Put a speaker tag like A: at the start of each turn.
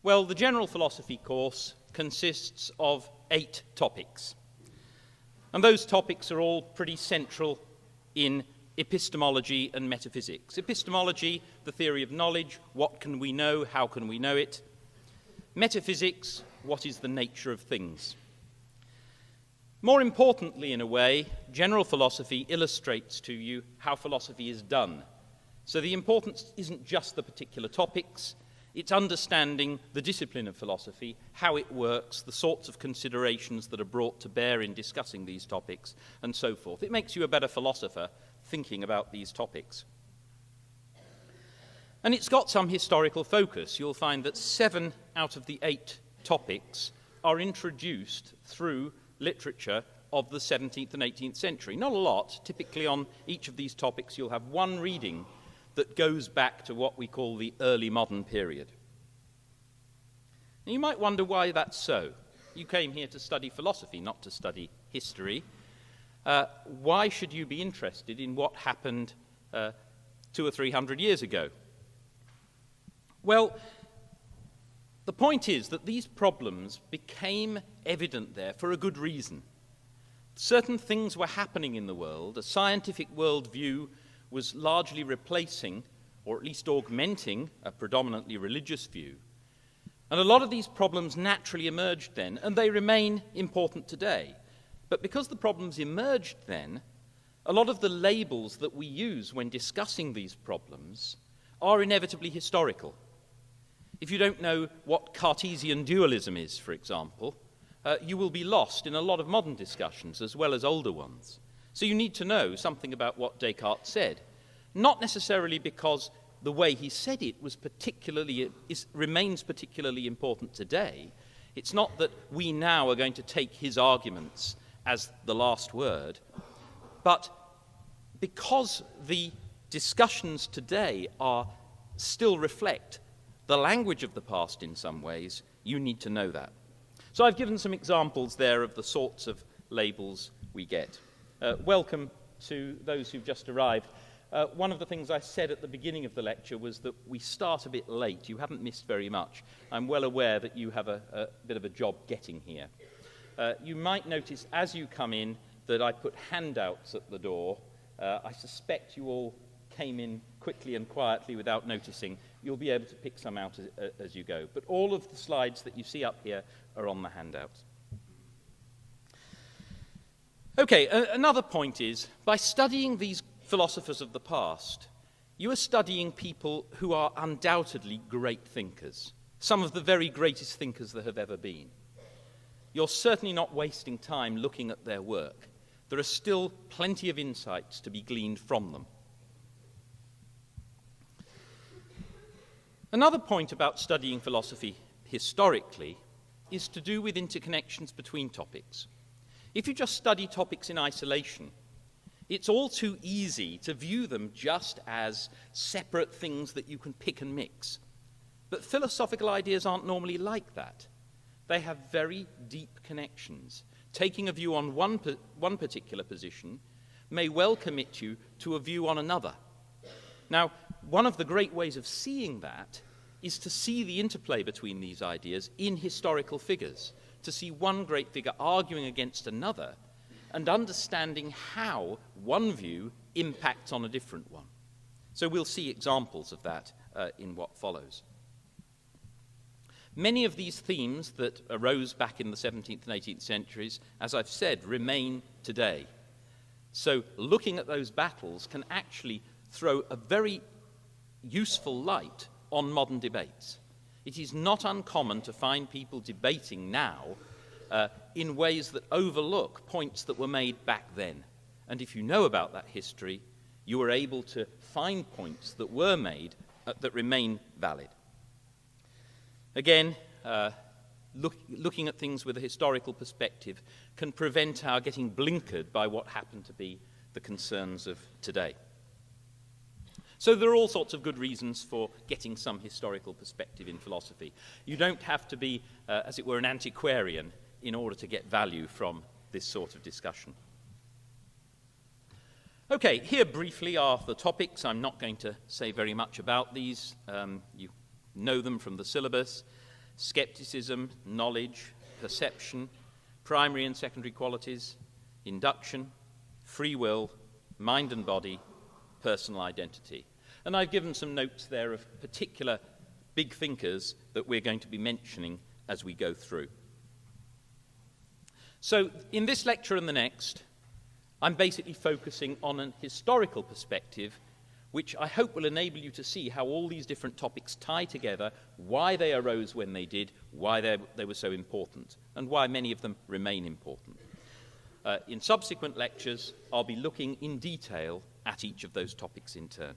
A: Well, the general philosophy course consists of 8 topics. And those topics are all pretty central in epistemology and metaphysics. Epistemology, the theory of knowledge, what can we know, how can we know it? Metaphysics, what is the nature of things? More importantly, in a way, general philosophy illustrates to you how philosophy is done. So the importance isn't just the particular topics, it's understanding the discipline of philosophy, how it works, the sorts of considerations that are brought to bear in discussing these topics, and so forth. It makes you a better philosopher thinking about these topics. And it's got some historical focus. You'll find that 7 out of the 8 topics are introduced through literature of the 17th and 18th century. Not a lot. Typically on each of these topics you'll have one reading that goes back to what we call the early modern period. And you might wonder why that's so. You came here to study philosophy, not to study history. Why should you be interested in what happened 200 or 300 years ago? Well, the point is that these problems became evident there for a good reason. Certain things were happening in the world. A scientific worldview was largely replacing, or at least augmenting, a predominantly religious view. And a lot of these problems naturally emerged then, and they remain important today. But because the problems emerged then, a lot of the labels that we use when discussing these problems are inevitably historical. If you don't know what Cartesian dualism is, for example, you will be lost in a lot of modern discussions as well as older ones. So you need to know something about what Descartes said, not necessarily because the way he said it was remains particularly important today. It's not that we now are going to take his arguments as the last word, but because the discussions today still reflect the language of the past in some ways, you need to know that. So I've given some examples there of the sorts of labels we get. Welcome to those who've just arrived. One of the things I said at the beginning of the lecture was that we start a bit late. You haven't missed very much. I'm well aware that you have a bit of a job getting here. You might notice as you come in that I put handouts at the door. I suspect you all came in quickly and quietly without noticing. You'll be able to pick some out as you go. But all of the slides that you see up here are on the handouts. Okay, another point is, by studying these philosophers of the past, you are studying people who are undoubtedly great thinkers, some of the very greatest thinkers there have ever been. You're certainly not wasting time looking at their work. There are still plenty of insights to be gleaned from them. Another point about studying philosophy historically is to do with interconnections between topics. If you just study topics in isolation, it's all too easy to view them just as separate things that you can pick and mix. But philosophical ideas aren't normally like that. They have very deep connections. Taking a view on one particular position may well commit you to a view on another. Now, one of the great ways of seeing that is to see the interplay between these ideas in historical figures, to see one great figure arguing against another and understanding how one view impacts on a different one. So we'll see examples of that in what follows. Many of these themes that arose back in the 17th and 18th centuries, as I've said, remain today. So looking at those battles can actually throw a very useful light on modern debates. It is not uncommon to find people debating now in ways that overlook points that were made back then. And if you know about that history, you are able to find points that were made that remain valid. Again, looking at things with a historical perspective can prevent our getting blinkered by what happen to be the concerns of today. So there are all sorts of good reasons for getting some historical perspective in philosophy. You don't have to be, as it were, an antiquarian in order to get value from this sort of discussion. Okay, here briefly are the topics. I'm not going to say very much about these. You know them from the syllabus. Skepticism, knowledge, perception, primary and secondary qualities, induction, free will, mind and body, personal identity. And I've given some notes there of particular big thinkers that we're going to be mentioning as we go through. So in this lecture and the next, I'm basically focusing on an historical perspective, which I hope will enable you to see how all these different topics tie together, why they arose when they did, why they were so important, and why many of them remain important. In subsequent lectures, I'll be looking in detail at each of those topics in turn.